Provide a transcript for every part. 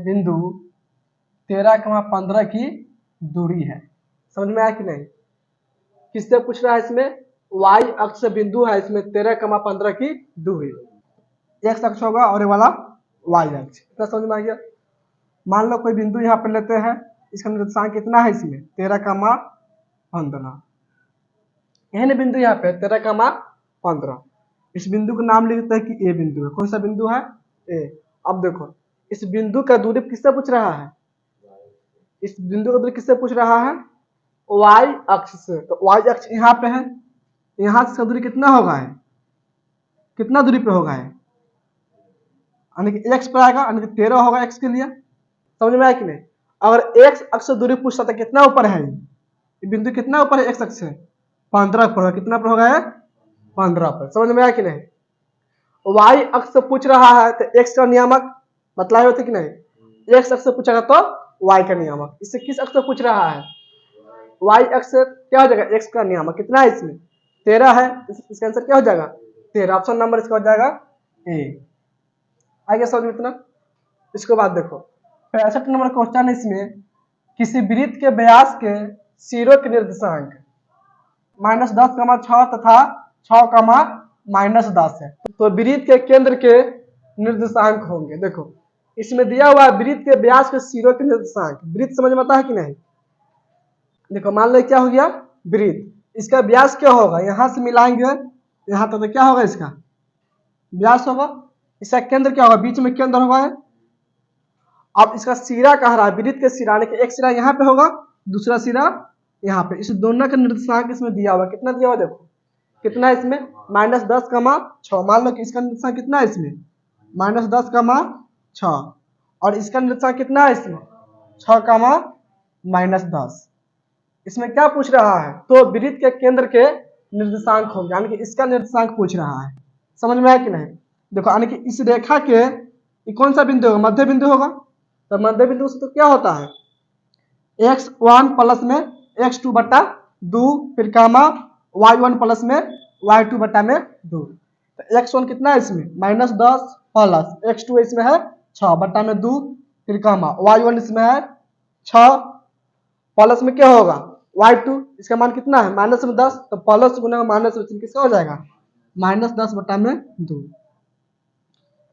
बिंदु 13,15 की दूरी है। समझ में आया कि नहीं? किससे पूछ रहा है इसमें? y अक्ष से बिंदु है इसमें 13,15 की दूरी, x अक्ष होगा और ये वाला y अक्ष। इतना समझ में आ गया? मान लो कोई बिंदु यहाँ पर लेते हैं, इसका निर्देशांक कितना है इसमें? 13,15। यही ना बिंदु यहाँ पे 13,15। इस बिंदु का नाम लिखते हैं कि ए बिंदु है। कौन सा बिंदु है? ए। अब देखो इस बिंदु का दूरी किससे पूछ रहा है? इस बिंदु का दूरी किससे पूछ रहा है? y अक्ष से। तो y अक्ष यहाँ पे है, यहाँ से दूरी कितना होगा है? कितना दूरी पे होगा है? यानी कि x पे आएगा, यानी कि 13 होगा x के लिए। समझ में आया कि नहीं? अगर x अक्ष से दूरी पूछता था कितना ऊपर है ये बिंदु, कितना ऊपर है x अक्ष से? 15 पर। कितना पर होगा है? 15 पर। समझ में आया कि नहीं? y अक्ष से पूछ रहा है तो x का नियामक बतलाए होते कि नहीं? x अक्ष से पूछेगा तो y का नियामक। इससे किस अक्ष से पूछ रहा है? y अक्ष से क्या हो जाएगा? x का नियामक कितना है इसमें? 13 है। इसका आंसर क्या हो जाएगा? 13। ऑप्शन नंबर इसका हो जाएगा ए। आगे समझ में इतना। इसके बाद देखो 65 नंबर क्वेश्चन है इसमें, किसी वृत्त के व्यास के सिरों के निर्देशांक -10,6 तथा 6,-10 है, तो वृत्त के केंद्र के निर्देशांक होंगे। देखो इसमें दिया हुआ है वृत्त के व्यास के सिरों के निर्देशांक। वृत्त समझ में आता है कि नहीं? देखो मान लो क्या हो गया वृत्त, इसका व्यास क्या होगा? यहाँ से मिलाएंगे यहाँ तक तो क्या होगा? इसका व्यास होगा। इसका केंद्र क्या होगा? बीच में केंद्र होगा। अब इसका सिरा कह रहा है, वृत्त के सिरा, यानी कि एक सिरा यहाँ पे होगा, दूसरा सिरा यहाँ पे। इस दोनों का निर्देशांक इसमें दिया हुआ। कितना दिया हुआ? देखो कितना है इसमें? -10,6। मान लो कि इसका निर्देशांक कितना है इसमें? -10,6। और इसका निर्देशांक कितना है इसमें? 6,-10। इसमें क्या पूछ रहा है? तो वृत्त के केंद्र के निर्देशांक होंगे, यानी कि इसका निर्देशांक पूछ रहा है। समझ में आया कि नहीं? देखो यानी कि इस रेखा के कौन सा बिंदु होगा? मध्य बिंदु होगा। तो मध्य बिंदु से तो क्या होता है? x1 प्लस में x2 बटा 2 फिर कामा y1 प्लस में y2 बटा में 2। तो x1 कितना है इसमें? -10 प्लस x2 इसमें है 6 बटा में 2 फिर कामा y1 इसमें है 6 प्लस में क्या होगा? y2 इसका मान कितना है? -10। तो प्लस गुना माइनस किसका हो जाएगा? -10 बटा में 2।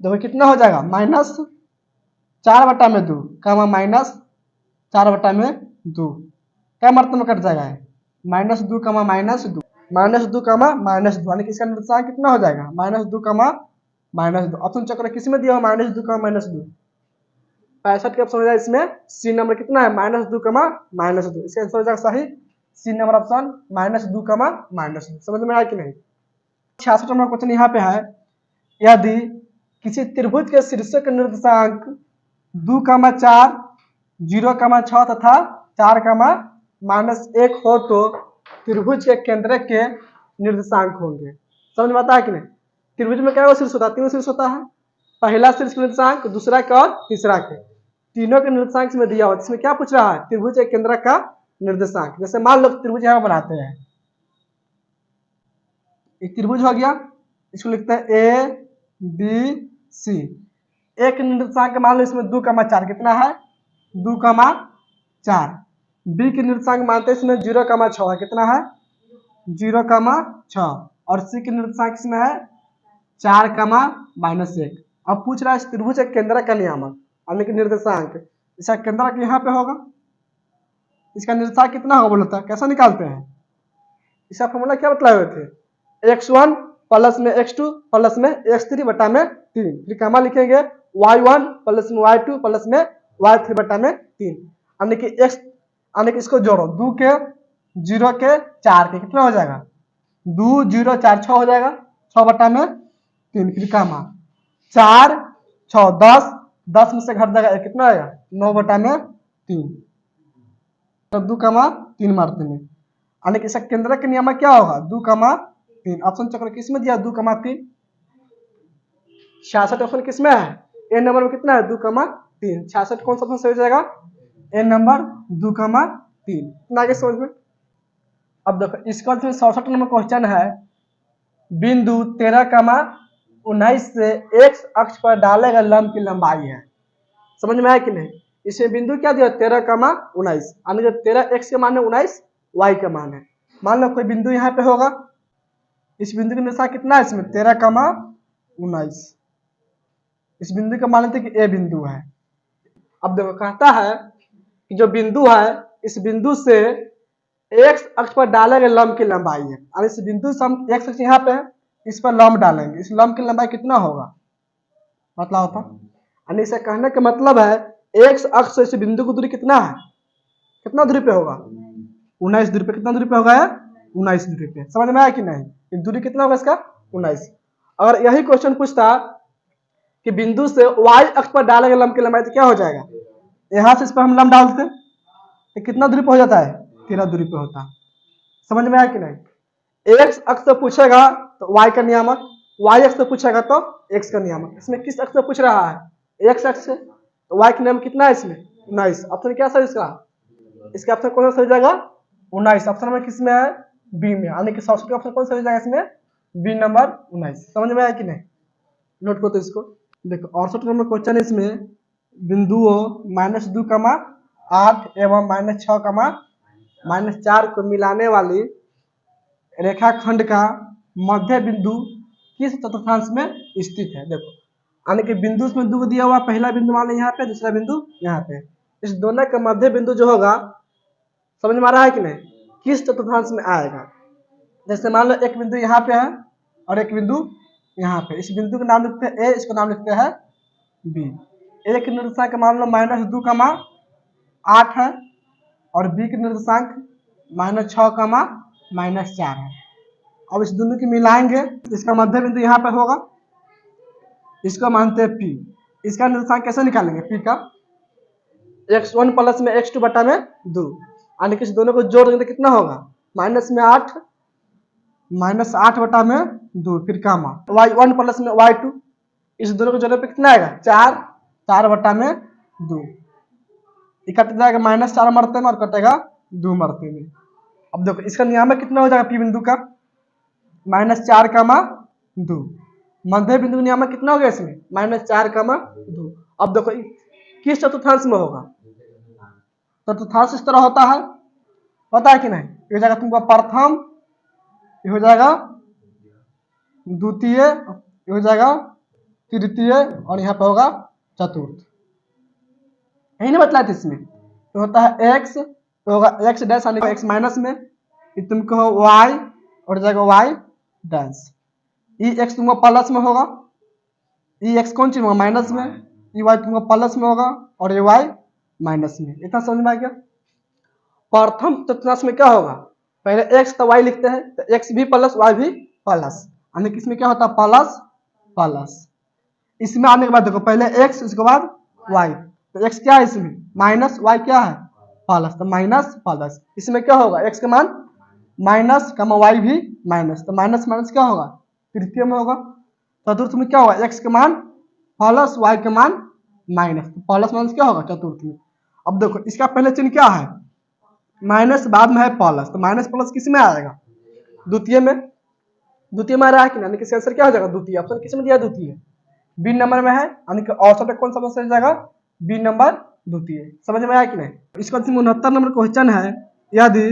देखो कितना हो जाएगा? -4 बटा में 2 कामा -4 बटा में 2। क्या मात्रा में कट जाएगा? -2 कामा -2 -2 कामा -2, यानी कि इसका निर्देशांक कितना हो जाएगा? -2 कामा -2। ऑप्शन चक्र किस में दिया हुआ? -2 कामा -2। 65 का ऑप्शन हो जाएगा इसमें सी नंबर कितना है? -2 कामा -2। इसका आंसर हो जाएगा सही सी नंबर ऑप्शन -2 कामा -2। समझ में आया कि नहीं? 66 नंबर क्वेश्चन यहाँ पे है, यदि किसी त्रिभुज के शीर्षक के निर्देशांक 2,4, 0,6 तथा 4,-1 हो तो त्रिभुज के केंद्र के निर्देशांक होंगे। समझ में आता है कि नहीं? त्रिभुज में क्या शीर्ष होता है? 3 शीर्ष होता है। पहला शीर्ष के निर्देशांक, दूसरा के और तीसरा के, तीनों के निर्देशांक इसमें दिया हुआ। इसमें क्या पूछ रहा है? त्रिभुज के केंद्र का निर्देशांक। जैसे मान लो त्रिभुज यहाँ बनाते हैं, एक त्रिभुज हो गया, इसको लिखते हैं ए बी सी। एक निर्देशांक मान लो इसमें 2,4 कितना है? 2,4। बी के निर्देशांक मानते हैं इसमें 0,6 है। कितना है? 0,6। और सी के निर्देशांक इसमें है 4,-1। अब पूछ रहा है इस त्रिभुज के केंद्र का नियामक, यानी कि निर्देशांक। इसका केंद्र यहाँ पे होगा, इसका निर्देशांक कितना होगा बोलता है? कैसा निकालते हैं? इसका फॉर्मूला क्या बतलाए हुए थे? x1 प्लस में x2 प्लस में x3 बटा में 3 फिर कामा लिखेंगे y1 प्लस में y2 प्लस में y3 बटा में 3, यानी कि x, यानी कि इसको जोड़ो 2 के 0 के 4 के, कितना हो जाएगा? 2 0 4 6 हो जाएगा, 6 बटा में 3 फिर कामा 4 6 10, 10 में से घट जाएगा कितना आएगा? 9 बटा में 3, तो 2,3 मारते में, यानी कि इसका केंद्र का नियामक क्या होगा? 2,3। ऑप्शन चक्र किस में दिया? 2,3। 66 ऑप्शन किस में है? ए नंबर में कितना है? 2,3। 66 कौन सा ऑप्शन सही हो जाएगा? ए नंबर 2,3। आगे समझ में। अब देखो इसका 67 नंबर क्वेश्चन है, बिंदु 13,19 से x अक्ष पर डाले गए लंब की लंबाई है समझ में आया कि नहीं। इसमें बिंदु क्या दिया 13,19, यानी कि 13 x के मान है, 19 y का मान है। मान लो कोई बिंदु यहाँ पे होगा, इस बिंदु का निर्देशांक कितना है इसमें 13,19, इस बिंदु का मान लेते हैं कि ए बिंदु है। अब देखो कहता है कि जो बिंदु है इस बिंदु से एक्स अक्ष पर डाले गए लंब की लंबाई है। अब इस बिंदु से हम एक्स अक्ष यहाँ पे है, इस पर लंब डालेंगे, इस लंब की लंबाई कितना होगा मतलब होता, यानी इसे कहने का मतलब है एक्स अक्ष से इस बिंदु की दूरी कितना है, कितना दूरी पे होगा 19 दूरी पे। कितना दूरी पे होगा 19 दूरी पे। समझ में आया कि नहीं, दूरी कितना होगा इसका 19। अगर यही क्वेश्चन पूछता कि बिंदु से y अक्ष पर डाले गए लंब की लंबाई तो क्या हो जाएगा, यहां से इस पर हम लंब डालते तो कितना दूरी पे हो जाता है 13 दूरी पे होता। समझ में आया कि नहीं। x अक्ष से पूछेगा तो y का नियामक, y अक्ष से पूछेगा तो x का नियामक। इसमें किस अक्ष से पूछ रहा है x अक्ष से, तो y का नियम कितना है इसमें 19। ऑप्शन क्या सर इसका, इसका ऑप्शन कौन सा सही जाएगा 19। ऑप्शन नंबर किस में है बी में, यानी कि 67 ऑप्शन कौन सा सही जाएगा इसमें बी नंबर 19। समझ में आया कि नहीं, नोट करो तो इसको। देखो 68 नंबर क्वेश्चन है, इसमें बिंदुओं -2,8 एवं -6,-4 को मिलाने वाली रेखाखंड का मध्य बिंदु किस चतुर्थांश में स्थित है। देखो यानी कि बिंदु इसमें दो दिया हुआ, पहला बिंदु मान लो यहाँ पे, दूसरा बिंदु यहाँ पे, इस दोनों का मध्य बिंदु जो होगा समझ में आ रहा है कि नहीं, किस चतुर्थांश में आएगा। जैसे मान लो एक बिंदु यहाँ पे है और एक बिंदु यहाँ पे, इस बिंदु का नाम लिखते हैं ए, इसको नाम लिखते हैं बी। ए के निर्देशांक मान लो -2,8 है और बी के निर्देशांक -6,-4 है। अब इस दोनों की मिलाएंगे, इसका मध्य बिंदु यहाँ पे होगा, इसको मानते हैं पी। इसका निर्देशांक कैसे निकालेंगे पी का, x1 प्लस में x2 बटा में 2, यानी कि इस दोनों को जोड़ देंगे तो कितना होगा -8 बटा में 2, फिर कामा y1 प्लस में y2, इस दोनों को जोड़ने पे कितना आएगा 4 बटा में 2, कट जाएगा -4 मरते में और कटेगा 2 मरते में। अब देखो इसका नियामक कितना हो जाएगा पी बिंदु का -4,2, मध्य बिंदु का नियामक कितना हो गया इसमें -4,2। अब देखो किस चतुर्थांश में होगा, चतुर्थांश इस तरह होता है, पता है कि नहीं। ये हो जाएगा तुमको प्रथम, ये हो जाएगा द्वितीय, ये हो जाएगा तृतीय और यहाँ पे होगा चतुर्थ। यही ना बतलाया था इसमें, तो होता है x, तो होगा x डैश यानी x माइनस में, ये तुमको हो y और जाएगा y डैश, ई x तुमको प्लस में होगा, ई x कौन चीज होगा माइनस में, ई y तुमको प्लस में होगा और ये y माइनस में। इतना समझ में आ गया। प्रथम चतुर्थांश में क्या होगा, पहले x तो y लिखते हैं, तो x भी प्लस y भी प्लस, यानी कि इसमें क्या होता है प्लस प्लस। इसमें आने के बाद देखो पहले x उसके बाद y, तो x क्या है इसमें माइनस, y क्या है प्लस, तो माइनस प्लस। इसमें क्या होगा x का मान माइनस कमा y भी माइनस, तो माइनस माइनस क्या होगा तृतीय में होगा। चतुर्थ में क्या होगा x का मान प्लस y का मान माइनस, तो प्लस माइनस क्या होगा चतुर्थ में। अब देखो इसका पहले चिन्ह क्या है माइनस, बाद में है प्लस, तो माइनस प्लस किस में आएगा द्वितीय में, द्वितीय में आ रहा है कि नहीं, किसका आंसर क्या हो जाएगा द्वितीय। ऑप्शन किस में दिया द्वितीय, बी नंबर में है, यानी कि औसत में कौन सा आंसर जाएगा बी नंबर द्वितीय। समझ में आया कि नहीं। इसका 69 नंबर क्वेश्चन है, यदि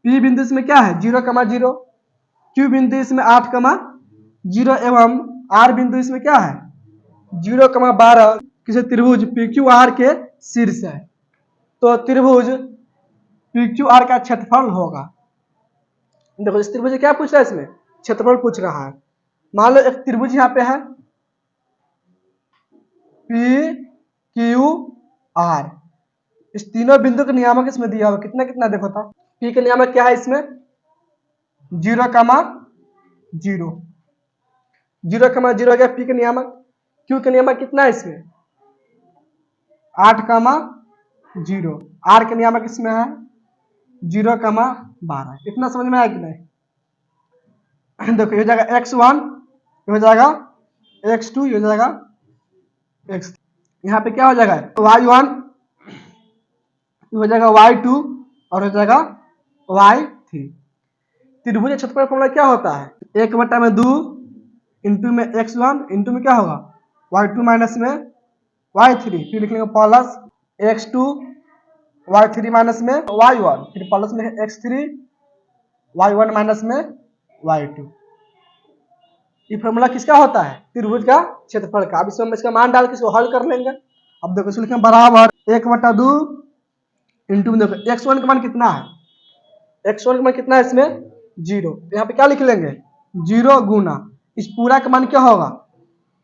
पी बिंदु इसमें क्या है 0,0, क्यू बिंदु इसमें 8,0 एवं आर बिंदु इसमें क्या है 0,12 किसी त्रिभुज पी क्यू आर के शीर्ष है, तो त्रिभुज पी क्यू आर का क्षेत्रफल होगा। देखो इस त्रिभुज क्या पूछ रहा है, इसमें क्षेत्रफल पूछ रहा है। मान लो एक त्रिभुज यहाँ पे है पी क्यू आर, इस तीनों बिंदु का नियामक इसमें दिया हुआ कितना कितना, देखो था पी का नियामक क्या है इसमें 0,0, 0,0 हो गया पी का नियामक। क्यू का नियामक कितना है इसमें 8,0, आर का नियामक इसमें है 0,12। इतना समझ में आया कि नहीं। देखो ये हो जाएगा x1, ये हो जाएगा x2, ये हो जाएगा x, यहाँ पे क्या हो जाएगा y1, ये हो जाएगा y2 और हो जाएगा y3। त्रिभुज क्षेत्रफल फॉर्मूला क्या होता है 1/2 इंटू में x1 इंटू में क्या होगा y2 माइनस में y3 फिर लिख लेंगे प्लस x2 y3 माइनस में y1 फिर प्लस में x3 y1 माइनस में y2। ये फॉर्मूला किसका होता है? त्रिभुज का क्षेत्रफल का। अब इसमें इसका मान डाल के इसको हल कर लेंगे। अब देखो इसको लिखें बराबर 1/2 इंटू में देखो x1 का मान कितना है? x1 का मान कितना है इसमें? 0। यहाँ पे क्या लिख लेंगे? 0 गुना इस पूरा का मान क्या होगा?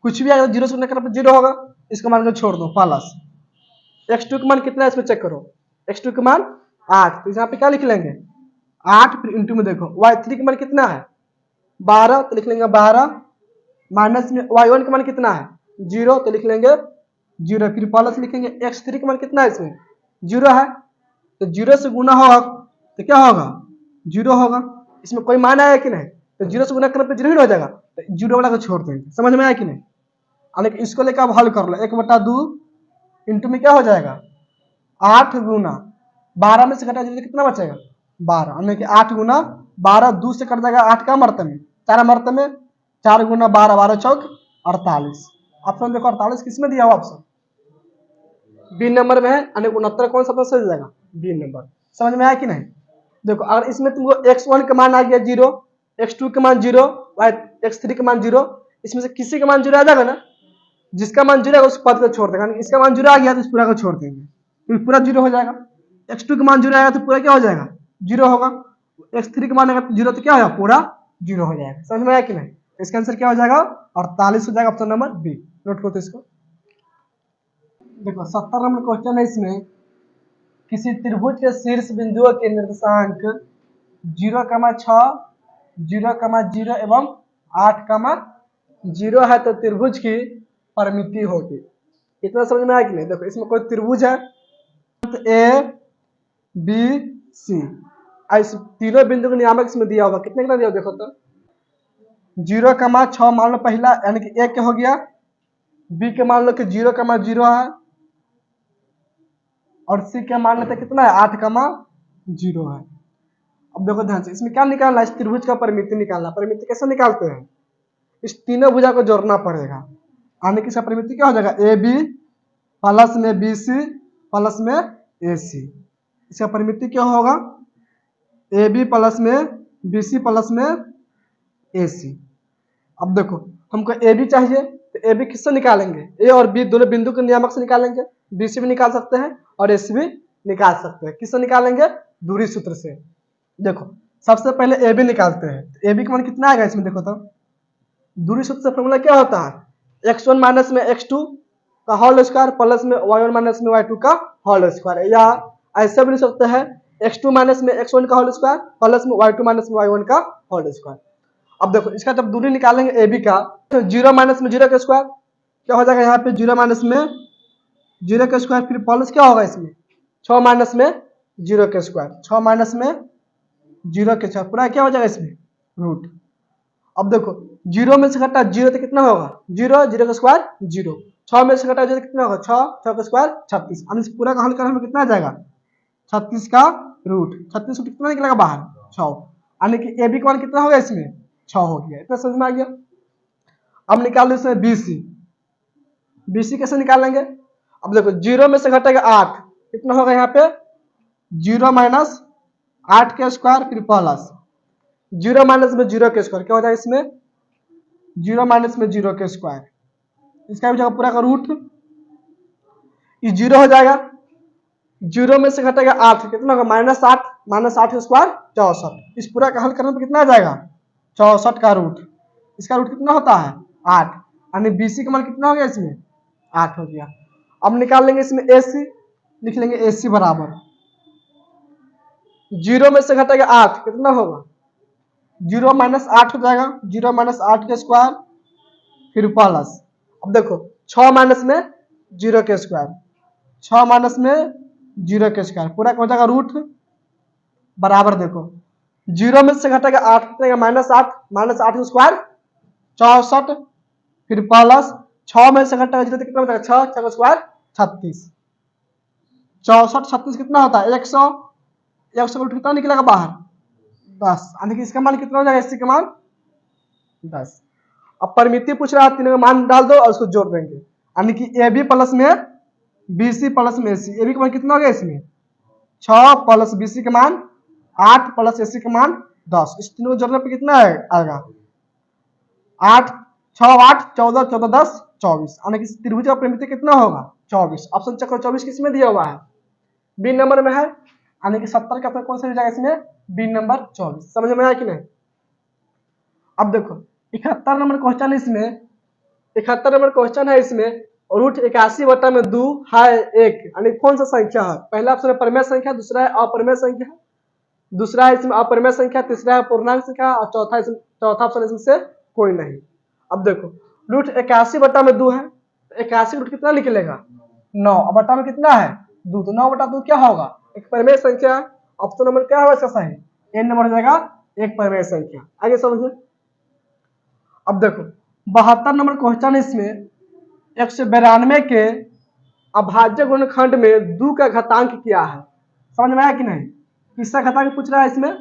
कुछ भी आएगा 0 से गुना करने पर 0 होगा। इसका मान को छोड़ दो प्लस x2 का मान कितना है इसमें चेक करो। x2 का मान 8, तो यहाँ पे क्या लिख लेंगे? 8 फिर इंटू में देखो y3 का मान कितना है? 12, तो लिख लेंगे 12 माइनस में y1 का मान कितना है? 0, तो लिख लेंगे 0 फिर प्लस लिखेंगे x3 का मान कितना है इसमें? 0 है, तो 0 से गुना होगा तो क्या होगा? 0 होगा। इसमें कोई मान आया कि नहीं? तो 0 से गुना करने पर 0 ही हो जाएगा, तो 0 वाला को छोड़ देंगे। समझ में आया कि नहीं? अब इसको लेकर आप हल कर लो। 1/2 इंटू में क्या हो जाएगा? 8 गुना 12 में से घटा 0 तो कितना बचेगा? 12, यानी कि 8 गुना 12 2 से कट जाएगा 8 का मर्ते में 4 मर्ते में 4 गुना 12 12 चौक 48। ऑप्शन देखो 48 किसमें दिया हुआ? ऑप्शन बी नंबर में है, यानी 69 कौन सा सही जाएगा? B number. समझ में आया कि नहीं? देखो अगर इसमें तुमको x1 का मान आ गया 0, x2 का मान 0, x3 का मान 0, इसमें से किसी का मान 0 आ जाएगा ना, जिसका मान 0 है उस पद को छोड़ देगा। इसका मान 0 आ गया तो इस पूरा को छोड़ देंगे, तो पूरा 0 हो जाएगा। x2 का मान 0 आएगा तो पूरा क्या हो जाएगा? 0 होगा। x3 का मान आएगा 0 तो क्या होगा? पूरा 0 हो जाएगा। समझ में आया कि नहीं? इसका आंसर क्या हो जाएगा? 48 हो जाएगा, ऑप्शन नंबर बी। नोट करो इसको। देखो 70 नंबर क्वेश्चन है। इसमें किसी त्रिभुज के शीर्ष बिंदुओं के निर्देशांक 0,6 0,0 एवं 8,0 है तो त्रिभुज की परिमिति होगी। इतना समझ में आया कि नहीं? देखो इसमें कोई त्रिभुज है ए बी सी, इस तीनों बिंदु का नियामक इसमें दिया होगा। कितने का दिया होगा देखो तो 0,6 मान लो पहला, यानी कि ए के हो गया। बी के मान लो कि 0,0 है और सी के मान लेते कितना है? 8,0 है। अब देखो ध्यान से, इसमें क्या निकालना है? इस त्रिभुज का परिमिति निकालना। परिमिति कैसे निकालते हैं? इस तीनों भुजा को जोड़ना पड़ेगा, यानी कि इसका परिमिति क्या हो जाएगा? ए बी प्लस में बी सी प्लस में ए सी। इसका परिमिति क्या होगा? ए बी प्लस में बी सी प्लस में ए सी। अब देखो हमको ए बी चाहिए, तो ए बी किससे निकालेंगे? ए और बी दोनों बिंदु के नियामक से निकालेंगे। बी सी भी निकाल सकते हैं और ए सी भी निकाल सकते हैं। किससे निकालेंगे? दूरी सूत्र से। देखो सबसे पहले ए बी निकालते हैं, तो ए बी का मान कितना आएगा इसमें? देखो तो दूरी सूत्र से फॉर्मूला क्या होता है? x1 माइनस में x2 का होल स्क्वायर प्लस में y1 माइनस में y2 का होल स्क्वायर, या ऐसे भी लिख सकते हैं x2 माइनस में x1 का होल स्क्वायर प्लस में y2 माइनस में y1 का होल स्क्वायर। अब देखो इसका जब दूरी निकालेंगे ए बी का, तो 0 माइनस में 0 का स्क्वायर क्या हो जाएगा? यहाँ पे 0 माइनस में 0 का स्क्वायर फिर प्लस क्या होगा इसमें? 6 माइनस में 0 का स्क्वायर, 6 माइनस में 0 के स्क्वायर, पूरा क्या हो जाएगा इसमें? रूट। अब देखो 0 में से घटा 0 तो कितना होगा? 0 0 का स्क्वायर 0, 6 में से घटा 0 तो कितना होगा? 6 6 का स्क्वायर 36। अब इस पूरा का हल करने में कितना आ जाएगा? 36 का रूट। 36 रूट कितना निकलेगा बाहर? 6, यानी कि ए बी का मान कितना होगा इसमें? 6 हो गया। इतना समझ में आ गया। अब निकाल लो इसमें बी सी। बी सी कैसे निकालेंगे? अब देखो 0 में से घटेगा 8, कितना होगा यहाँ पे? 0 माइनस 8 के स्क्वायर फिर प्लस 0 माइनस में 0 के स्क्वायर क्या हो जाएगा इसमें? 0 माइनस में 0 के स्क्वायर, इसका भी जगह पूरा का रूट, ये 0 हो जाएगा। 0 में से घटेगा 8, कितना होगा? -8, -8 का स्क्वायर 64। इस पूरा का हल करने पर कितना आ जाएगा? 64 का रूट। इसका रूट कितना होता है? 8, यानी बीसी का मान कितना हो गया इसमें? 8 हो गया। अब निकाल लेंगे इसमें ए सी, लिख लेंगे ए सी बराबर 0 में से घटेगा 8, कितना होगा? 0 माइनस 8 हो जाएगा, 0 माइनस 8 के स्क्वायर फिर प्लस। अब देखो 6 माइनस में 0 के स्क्वायर, 6 माइनस में 0 के स्क्वायर, पूरा हो जाएगा रूट बराबर। देखो 0 में से घटेगा 8, कितना? -8 का स्क्वायर 64 फिर प्लस 6 में से घटेगा 0 तो कितना होता है? 6 6 का स्क्वायर 36। 64 36 कितना होता है? 100। 100 का कितना निकलेगा बाहर? 10, यानी कि इसका मान कितना हो जाएगा? इसी का मान 10। अब परिमिति पूछ रहा है, तीनों का मान डाल दो और उसको जोड़ देंगे। यानी कि ए बी प्लस में बी सी प्लस में ए सी। ए बी का मान कितना हो गया इसमें 6 प्लस बी सी का मान 8 प्लस ए सी का मान 10। इस तीनों को जोड़ने पे कितना आएगा 8 6 8 14 14 10 24। यानी कि त्रिभुज का परिमिति कितना होगा 24। ऑप्शन चक्र 24 किसमें दिया हुआ है बी नंबर में है। यानी कि 70 का कौन सा जाएगा इसमें बी नंबर 24। समझ में आया कि नहीं। अब देखो 71 नंबर क्वेश्चन इसमें 71 नंबर क्वेश्चन है इसमें √81/2 है 1। यानी कौन सा संख्या है पहला ऑप्शन है परिमेय संख्या, दूसरा है अपरिमेय संख्या, दूसरा है इसमें अपरिमेय संख्या, तीसरा है पूर्णांक संख्या और चौथा ऑप्शन इसमें से कोई नहीं। अब देखो √81/2 है 81 रूट कितना निकलेगा 9 और बटा में कितना है 2 तो 9/2 क्या होगा एक परिमेय संख्या। ऑप्शन नंबर क्या होगा इसका सही एन नंबर हो जाएगा एक परिमेय संख्या। आगे समझिए। अब देखो 72 नंबर क्वेश्चन इसमें 192 के अभाज्य गुणनखंड में 2 का घातांक क्या है। समझ में आया कि नहीं किसका घातांक पूछ रहा है इसमें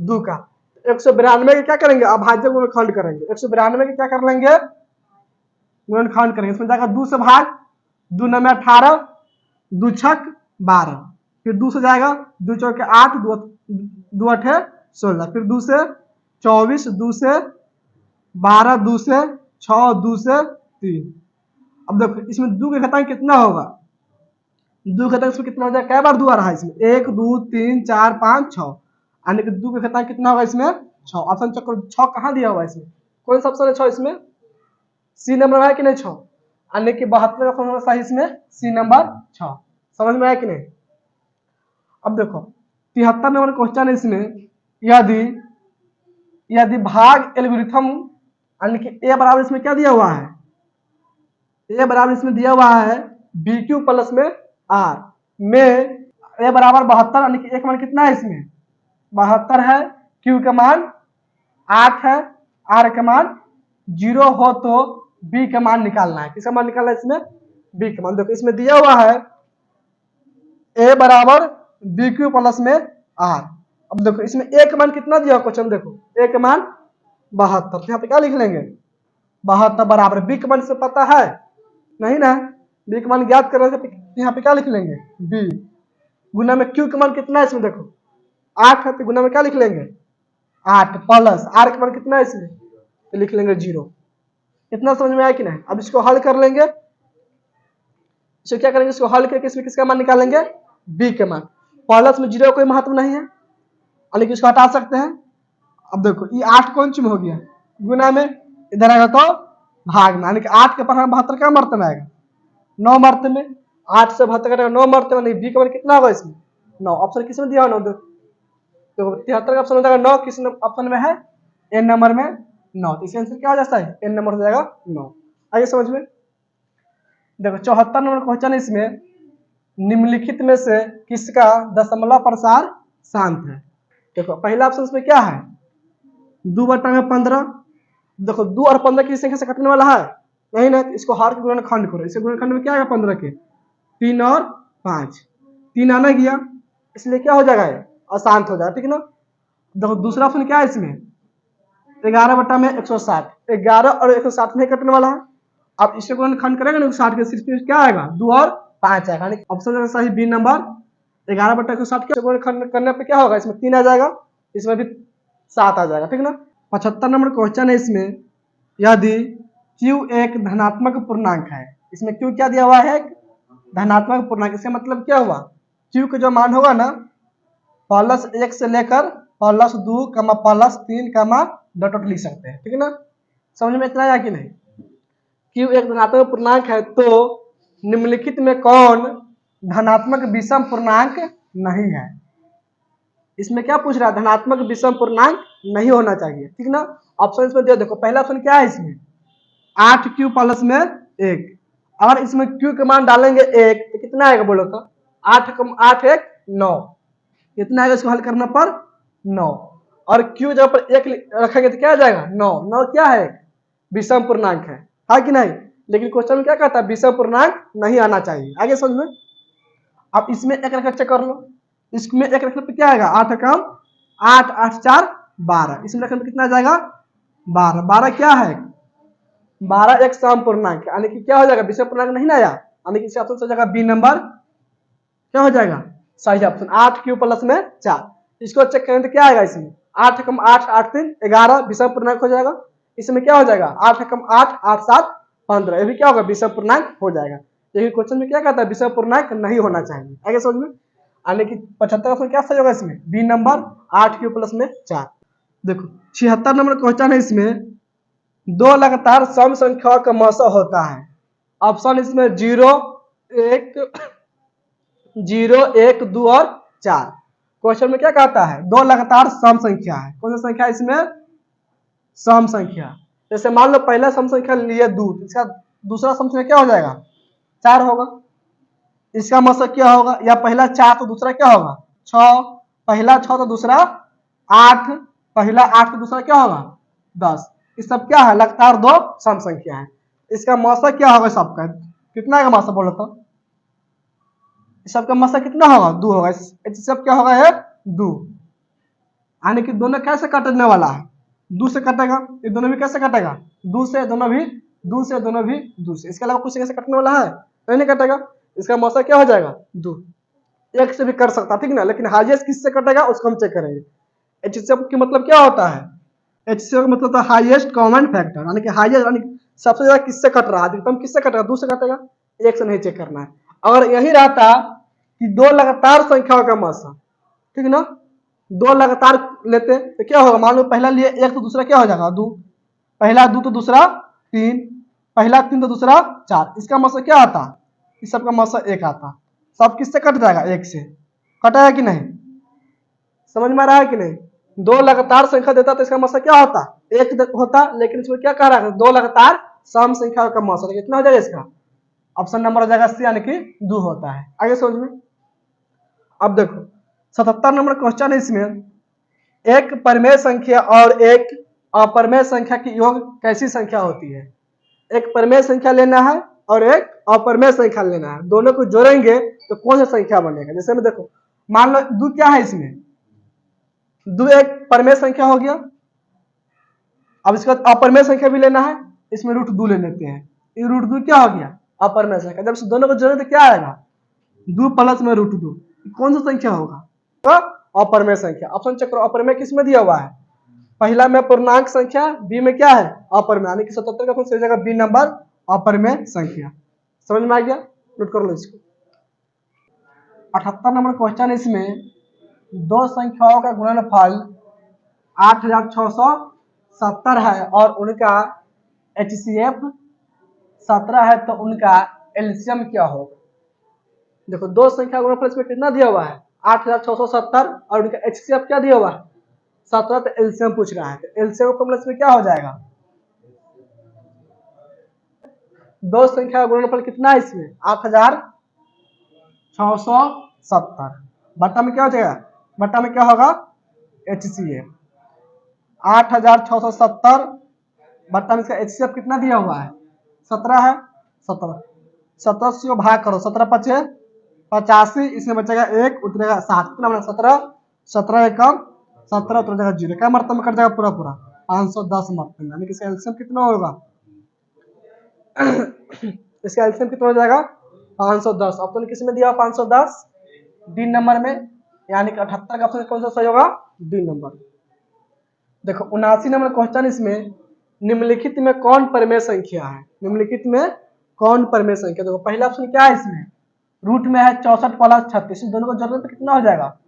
2 का। 192 के क्या करेंगे अभाज्य गुणनखंड करेंगे। 192 के क्या कर लेंगे गुणनखंड करेंगे। इसमें जाएगा 2 से भाग 2 9 में 18 2 छक 12 फिर 2 से जाएगा 2 चौके 8 2 8 16 फिर 2 से 24 2 से 12 2 से 6 2 से 3। अब देखो इसमें 2 के घातांक कितना होगा 2 के घातांक इसमें कितना हो जाएगा कै बार 2 आ रहा है इसमें 1 2 3 4 5 6 यानी कि 2 के घातांक कितना होगा इसमें 6। ऑप्शन चक्कर 6 कहाँ दिया हुआ है इसमें कौन सा ऑप्शन है 6 इसमें सी नंबर है कि नहीं 6 यानी कि 72 का ऑप्शन सही इसमें सी नंबर 6। समझ में आया कि नहीं। अब देखो 73 नंबर क्वेश्चन है इसमें यदि भाग एल्गोरिथम यानी कि ए बराबर इसमें क्या दिया हुआ है ए बराबर इसमें दिया हुआ है बी क्यू प्लस में आर में ए बराबर 72 यानी कि एक मान कितना है इसमें 72 है क्यू का मान 8 है आर का मान 0 हो तो बी का मान निकालना है। किसका मान निकालना है इसमें बी का मान। देखो इसमें दिया हुआ है ए बराबर बी क्यू प्लस में आर। अब देखो इसमें ए का मान कितना दिया क्वेश्चन देखो ए का मान 72 यहाँ पे क्या लिख लेंगे 72 बराबर बी का मान से पता है नहीं ना बी का मान ज्ञात करने से यहाँ पे क्या लिख लेंगे बी गुना में क्यू का मान कितना है इसमें देखो 8 है तो गुना में क्या लिख लेंगे 8 प्लस आर का मान कितना है इसमें तो लिख लेंगे 0। इतना समझ में आया कि नहीं। अब इसको हल कर लेंगे इसको क्या करेंगे इसको हल करके इसमें किसका मान निकालेंगे बी के मान। प्लस में 0 का कोई महत्व नहीं है यानी कि इसको हटा सकते हैं। अब देखो ये 8 कौन सी में हो गया गुना में इधर आएगा तो भाग में यानी कि 8 के पर 72 क्या मर्ते में आएगा 9 मर्ते में 8 से 72 का 9 मर्ते में बी का मान कितना होगा इसमें 9। ऑप्शन किस में दिया हुआ 9 तो 73 का ऑप्शन हो जाएगा 9 किस ऑप्शन में है एन नंबर में 9 तो इसका आंसर क्या हो जाता है एन नंबर हो जाएगा 9। आइए समझ में। देखो 74 नंबर क्वेश्चन इसमें निम्नलिखित में से किसका दशमलव प्रसार शांत है। देखो पहला ऑप्शन इसमें क्या है 2/15। देखो 2 और 15 की संख्या से कटने वाला है नहीं ना इसको हार के गुणनखंड करो। इसके गुणनखंड में क्या आएगा 15 के 3 और 5 3 आना गया इसलिए क्या हो जाएगा अशांत हो जाएगा ठीक है ना। देखो दूसरा ऑप्शन क्या है इसमें 11/160 11 और 160 में कटने वाला है। अब इसके गुणनखंड करेंगे ना 60 के सिर्फ क्या आएगा 2 और 5 आएगा यानी ऑप्शन सही बी नंबर 11/160 के गुणनखंड करने पे क्या होगा इसमें 3 आ जाएगा इसमें भी 7 आ जाएगा ठीक ना। 75 नंबर क्वेश्चन है इसमें यदि q एक धनात्मक पूर्णांक है। इसमें q क्या दिया हुआ है एक धनात्मक पूर्णांक। इसका मतलब क्या हुआ q का जो मान होगा ना +1 से लेकर +2 +3 डॉट लिख सकते हैं ठीक है ना। समझ में इतना आया कि नहीं। q एक धनात्मक पूर्णांक है तो निम्नलिखित में कौन धनात्मक विषम पूर्णांक नहीं है। इसमें क्या पूछ रहा है धनात्मक विषम पूर्णांक नहीं होना चाहिए ठीक ना। ऑप्शन इसमें दे देखो पहला ऑप्शन क्या है इसमें 8q प्लस में 1। अगर इसमें q का मान डालेंगे 1 तो कितना आएगा बोलो तो 8 1 9 कितना आएगा इसको हल करने पर 9 और q जब पर 1 रखेंगे तो क्या आ जाएगा 9 9 क्या है विषम पूर्णांक है कि नहीं। लेकिन क्वेश्चन में क्या कहता है विषम पूर्णांक नहीं आना चाहिए। आगे समझ में। अब इसमें एक रखकर चेक कर लो इसमें एक रखने पे क्या आएगा 8 कम 8 8 4 12 इसमें रखने पे कितना आ जाएगा 12 12 क्या है 12 एक सम पूर्णांक, यानी कि क्या हो जाएगा, विषम पूर्णांक नहीं ना आया, यानी कि इस ऑप्शन से हो जाएगा बी नंबर क्या हो जाएगा, सही ऑप्शन 8 क्यू प्लस में 4। इसको चेक करें तो क्या आएगा इसमें, 8 कम 8 8 3 11 विषम पूर्णांक हो जाएगा। इसमें क्या हो जाएगा 8 कम 8 8 7 15, ये भी क्या होगा विषम पूर्णांक हो जाएगा। लेकिन क्वेश्चन में क्या कहता है विषम पूर्णांक नहीं होना चाहिए, आगे समझ में। यानी कि 75 ऑप्शन क्या सही होगा इसमें, बी नंबर 8 क्यू प्लस में 4। देखो 76 नंबर क्वेश्चन है, इसमें दो लगातार सम संख्याओं का मौसा होता है। ऑप्शन इसमें 0 1 0 1 2 और 4। क्वेश्चन में क्या कहता है, दो लगातार सम संख्या है। कौन सी संख्या इसमें, सम संख्या। जैसे मान लो पहला सम संख्या लिए 2, इसका दूसरा सम संख्या क्या हो जाएगा 4 होगा। इसका मतलब क्या होगा, या पहला 4 तो दूसरा क्या होगा 6, पहला 6 तो दूसरा 8, पहला 8 तो दूसरा क्या होगा 10। ये सब क्या है, लगातार दो सम संख्या है। इसका मौसा क्या होगा सबका, कितना का मौसा बोलो तो, सबका मौसा कितना होगा 2 होगा। सब क्या होगा ये 2, यानी कि दोनों कैसे कटने वाला है, 2 से कटेगा। ये दोनों भी कैसे कटेगा 2 से, दोनों भी 2 से, दोनों भी 2 से। इसके अलावा कुछ कैसे कटने वाला है, नहीं कटेगा। इसका मौसा क्या हो जाएगा 2। एक से भी कर सकता ठीक ना, लेकिन हाईएस्ट किससे कटेगा उसको हम चेक करेंगे। एचसीएफ की मतलब क्या होता है, एचसीएफ का मतलब था हाईएस्ट कॉमन फैक्टर, यानी कि हाईएस्ट यानी सबसे ज्यादा किससे कट रहा है, अधिकतम किससे कटेगा 2 से कटेगा, एक से नहीं चेक करना है। अगर यही रहता कि दो लगातार संख्याओं का मौसा, ठीक ना, दो लगातार लेते तो क्या होगा, मान लो पहला लिए 1 तो दूसरा क्या हो जाएगा 2, पहला 2 तो दूसरा 3, पहला 3 तो दूसरा 4। इसका मौसा क्या आता, इस सबका मौसा 1 आता। सब किससे कट जाएगा 1 से, कटेगा कि नहीं, समझ में आ रहा है कि नहीं। दो लगातार संख्या देता तो इसका मौसा क्या होता 1 होता, लेकिन इसमें क्या कह रहा है दो लगातार सम संख्या का मौसा, कितना हो जाएगा इसका, ऑप्शन नंबर हो जाएगा सी, यानी कि 2 होता है। आगे समझ में। अब देखो 77 नंबर क्वेश्चन है, इसमें एक परिमेय संख्या और एक अपरिमेय संख्या की योग कैसी संख्या होती है। एक परिमेय संख्या लेना है और एक अपरिमेय संख्या लेना है, दोनों को जोड़ेंगे तो कौन सा संख्या बनेगा। जैसे में देखो मान लो 2 क्या है इसमें, 2 एक परिमेय संख्या हो गया। अब इसके बाद अपरिमेय संख्या भी लेना है, इसमें √2 ले लेते हैं। ये √2 क्या हो गया अपरिमेय संख्या। जब दोनों को जोड़े तो क्या आएगा 2 प्लस में √2, कौन सा संख्या होगा तो अपरिमेय संख्या। ऑप्शन चेक करो, अपरिमेय किस में दिया हुआ है, पहला में पूर्णांक संख्या, बी में क्या है अपरिमेय, यानी कि 77 का ऑप्शन सही जगह बी नंबर अपरिमेय संख्या। समझ में आ गया, नोट कर लो इसको। 78 नंबर क्वेश्चन, इसमें दो संख्याओं का गुणनफल 8670 है और उनका एचसीएफ 17 है, तो उनका एलसीएम क्या होगा। देखो दो संख्या गुणनफल इसमें कितना दिया हुआ है 8670 और उनका एचसीएफ क्या दिया हुआ है 17, तो एलसीएम पूछ रहा है। तो एलसीएम फॉर्मूला इसमें क्या हो जाएगा, दो संख्या गुणनफल कितना है इसमें 8670, बट्टा में क्या हो जाएगा, बट्टा में क्या होगा एचसीएफ 8670 बट्टा में इसका एचसीएफ कितना दिया हुआ है 17 है। 17 से भाग करो, 17 पचे 85, इसमें बचेगा 1 उतरेगा 7, कितना बना 17, 17 एकम 17 उतर जाएगा 0, क्या मरतब में कट जाएगा पूरा पूरा 510 मरतब में, यानी कि इसका एलसीएम कितना होगा इसका एलसीएम कितना हो जाएगा 510। ऑप्शन किस में दिया 510 डी नंबर में, यानी कि 78 का ऑप्शन कौन सा सही होगा डी नंबर। देखो 79 नंबर क्वेश्चन, इसमें निम्नलिखित में कौन परिमेय संख्या है, निम्नलिखित में कौन परिमेय संख्या। देखो पहला ऑप्शन क्या है इसमें, रूट में है 64 प्लस 36, दोनों को जोड़ने पर कितना हो जाएगा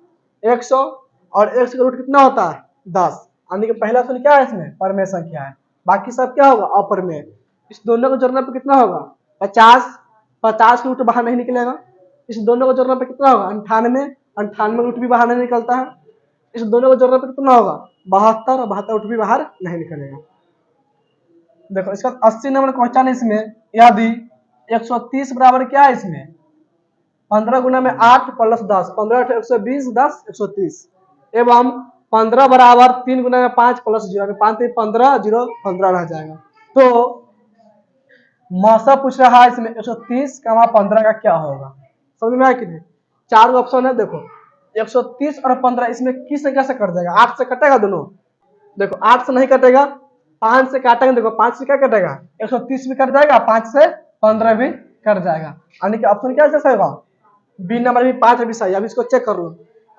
100, और 100 का रूट कितना होता है 10, यानी कि पहला ऑप्शन क्या है इसमें परिमेय संख्या है। बाकी सब क्या होगा अपरिमेय। इस दोनों को जोड़ने पर कितना होगा 50, 50 रूट बाहर नहीं निकलेगा। इस दोनों को जोड़ने पर कितना होगा 98, 98 रूट भी बाहर नहीं निकलता है। इस दोनों को जोड़ने पर कितना होगा 72, और 72 रूट भी बाहर नहीं निकलेगा। देखो इसका 80 नंबर क्वेश्चन है, इसमें यदि 130 बराबर क्या है इसमें 15 गुना में 8 प्लस 10, 15 120 10 130, एवं 15 बराबर 3 गुना में 5 प्लस 0, 5 15 0 15 रह जाएगा। तो मौसा पूछ रहा है इसमें 130 का 15 का क्या होगा, समझ में आया कि नहीं। 4 ऑप्शन है, देखो 130 और 15 इसमें किस संख्या से कट जाएगा, 8 से कटेगा दोनों। देखो 8 से नहीं कटेगा, 5 से काटेंगे, देखो 5 से क्या कटेगा 130 भी कट जाएगा, 5 से 15 भी कट जाएगा, यानी कि ऑप्शन क्या सही होगा, बी नंबर भी 5 भी सही। अब इसको चेक कर लो,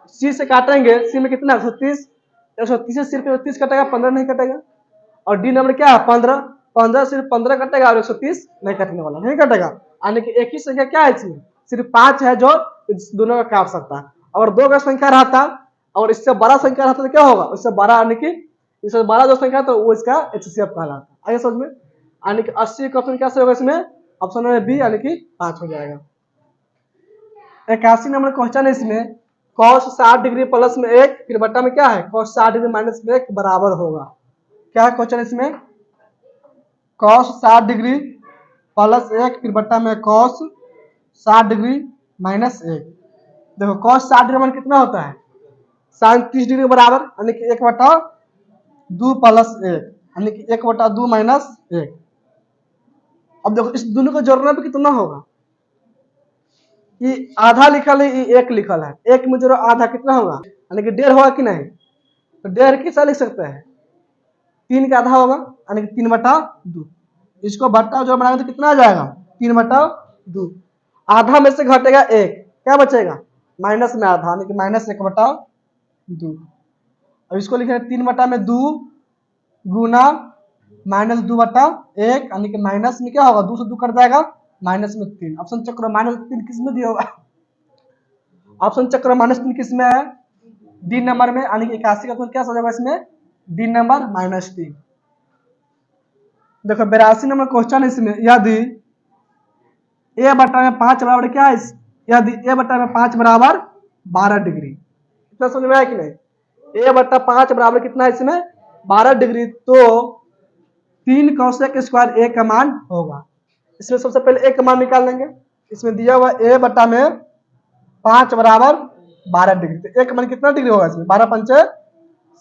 सी से काटेंगे, सी में कितना 130, 130 से सिर्फ 130 कटेगा, 15 नहीं कटेगा। और डी नंबर क्या है 15, 15 सिर्फ 15 कटेगा और 130 नहीं कटने वाला, नहीं कटेगा, यानी कि एक ही संख्या क्या है इसमें सिर्फ 5 है जो दोनों का काट सकता है। अगर 2 का संख्या रहता और इससे बड़ा संख्या रहता तो क्या होगा, उससे बड़ा, यानी कि इससे बड़ा जो संख्या तो वो इसका HCF कहलाता। आगे समझ में, यानी कि 80 का ऑप्शन क्या होगा इसमें, ऑप्शन नंबर बी यानी कि 5 हो जाएगा। 81 नंबर क्वेश्चन है इसमें, cos 60 डिग्री प्लस में 1 फिर बट्टा में क्या है cos 60 डिग्री माइनस में 1 बराबर होगा। क्या है क्वेश्चन इसमें, cos 60 डिग्री प्लस 1 फिर बट्टा में cos 60 डिग्री माइनस 1। देखो cos 60 डिग्री मान कितना होता है sin 30 डिग्री बराबर, यानी कि 1/2 प्लस 1, यानी कि 1/2 माइनस 1। अब देखो इस दोनों को जोड़ने पे कितना होगा, कि आधा लिखल है, ये 1 लिखल है, 1 में जोड़ो आधा कितना होगा, यानी कि 1.5 होगा कि नहीं, तो 1.5 कैसा लिख सकते हैं, 3 का आधा होगा, यानी कि 3/2। इसको बट्टा जो बनाएंगे तो कितना आ जाएगा 3/2, आधा में से घटेगा 1, क्या बचेगा माइनस में आधा, यानी कि -1/2। अब इसको लिखेंगे 3/2 गुना -2/1, यानी कि माइनस में क्या होगा 2 से 2 कट जाएगा, -3। ऑप्शन चेक करो -3 किस में दिया होगा, ऑप्शन चेक करो -3 किस में है, डी नंबर में, यानी कि 81 का क्या हो जाएगा इसमें, डी नंबर -3। देखो 82 नंबर क्वेश्चन इसमें, यदि a/5 बराबर क्या है, यदि a/5 बराबर 12 डिग्री, इतना समझ में आया कि नहीं, a/5 बराबर कितना है इसमें 12 डिग्री, तो 3 cosec स्क्वायर a का मान होगा। इसमें सबसे पहले a का मान निकाल लेंगे, इसमें दिया हुआ a/5 बराबर 12 डिग्री, तो a का मान कितना डिग्री होगा इसमें 12 पंचे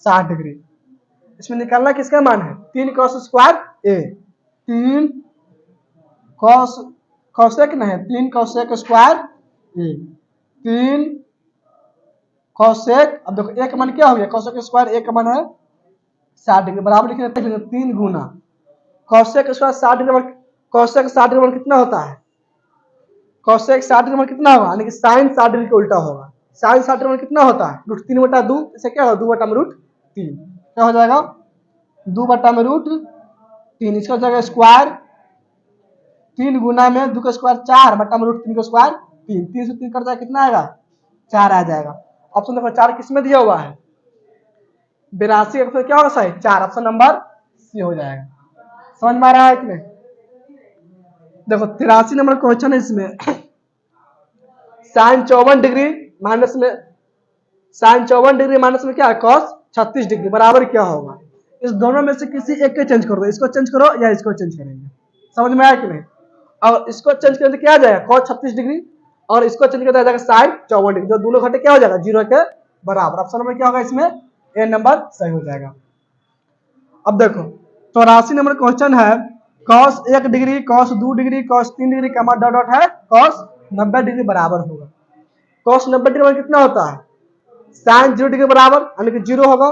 60 डिग्री। इसमें निकालना किसका मान है 3 cos स्क्वायर a, 3 cosec नहीं 3 cosec स्क्वायर a, 3 cosec। अब देखो a का मान क्या हो गया cosec स्क्वायर a का मान है 60 डिग्री, बराबर लिख देते हैं 3 गुना cosec square 60 degree, cosec 60 degree कितना होता है, cosec 60 डिग्री कितना होगा, यानी कि sin 60 डिग्री का उल्टा होगा, sin 60 डिग्री कितना होता है √3/2, इसे क्या होगा 2/√3, क्या हो जाएगा 2/√3, इसका हो जाएगा स्क्वायर, 3 गुना में 2 का स्क्वायर 4/√3 का स्क्वायर 3, 3 से 3 कट जाएगा कितना आएगा 4 आ जाएगा। ऑप्शन नंबर 4 किस में दिया हुआ है 82 का क्या होगा सही 4, ऑप्शन नंबर सी हो जाएगा। समझ में आ रहा है कि नहीं। देखो 83 नंबर क्वेश्चन है इसमें, sin 54 डिग्री माइनस में, sin 54 डिग्री माइनस में क्या है cos 36 डिग्री बराबर क्या होगा, इस दोनों में से किसी एक को चेंज करो, इसको चेंज करो या इसको चेंज करेंगे, समझ में आया कि नहीं। और इसको चेंज करेंगे तो क्या आ जाएगा cos 36 डिग्री, और इसको चेंज करते जाएगा sin 54 डिग्री, जो दोनों घटे क्या हो जाएगा 0 के बराबर। ऑप्शन नंबर क्या होगा इसमें ए नंबर सही हो जाएगा। अब देखो 84 नंबर क्वेश्चन है, cos 1 degree cos 2 degree cos 3 degree का मान डॉट है cos 90 डिग्री बराबर होगा। cos 90 डिग्री कितना होता है sin 0 डिग्री बराबर, यानी कि 0 होगा,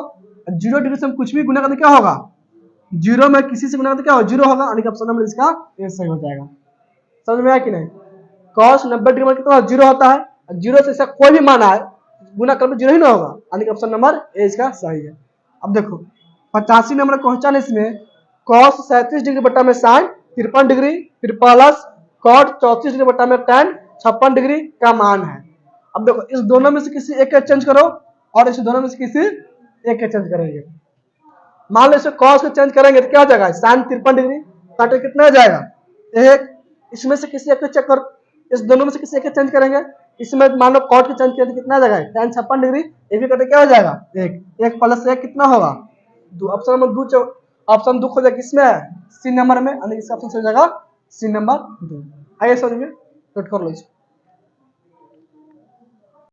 0 डिग्री से हम कुछ भी गुना करते क्या होगा 0 में किसी से गुना करते क्या होगा 0 होगा, यानी कि ऑप्शन नंबर इसका ए सही हो जाएगा। समझ में आया कि नहीं। cos 90 डिग्री कितना 0 होता है, 0 से इसका कोई भी मान आए गुना कर 0 ही ना होगा, यानी कि ऑप्शन नंबर ए इसका सही है। अब देखो 85 नंबर क्वेश्चन इसमें, cos 37 डिग्री बट्टा में sin 53 डिग्री फिर प्लस cot 34 डिग्री बट्टा में tan 56 डिग्री का मान है। अब देखो इस दोनों में से किसी एक का चेंज करो और इस दोनों में से किसी एक का चेंज करेंगे। मान लो इसे cos को चेंज करेंगे तो क्या हो जाएगा sin 53 डिग्री काटे कितना हो जाएगा 1, इसमें से किसी एक को चेक करो, इस दोनों में से किसी एक का चेंज करेंगे, इसमें मान लो cot को चेंज किया तो कितना आ जाएगा tan 56 डिग्री, ये भी काटे क्या हो जाएगा 1, 1 प्लस 1 कितना होगा 2, ऑप्शन नंबर 2, ऑप्शन 2 हो जाएगा किसमें है सी नंबर में, यानी इसका ऑप्शन हो जाएगा सी नंबर 2। आइए समझ में नोट कर लो इसको।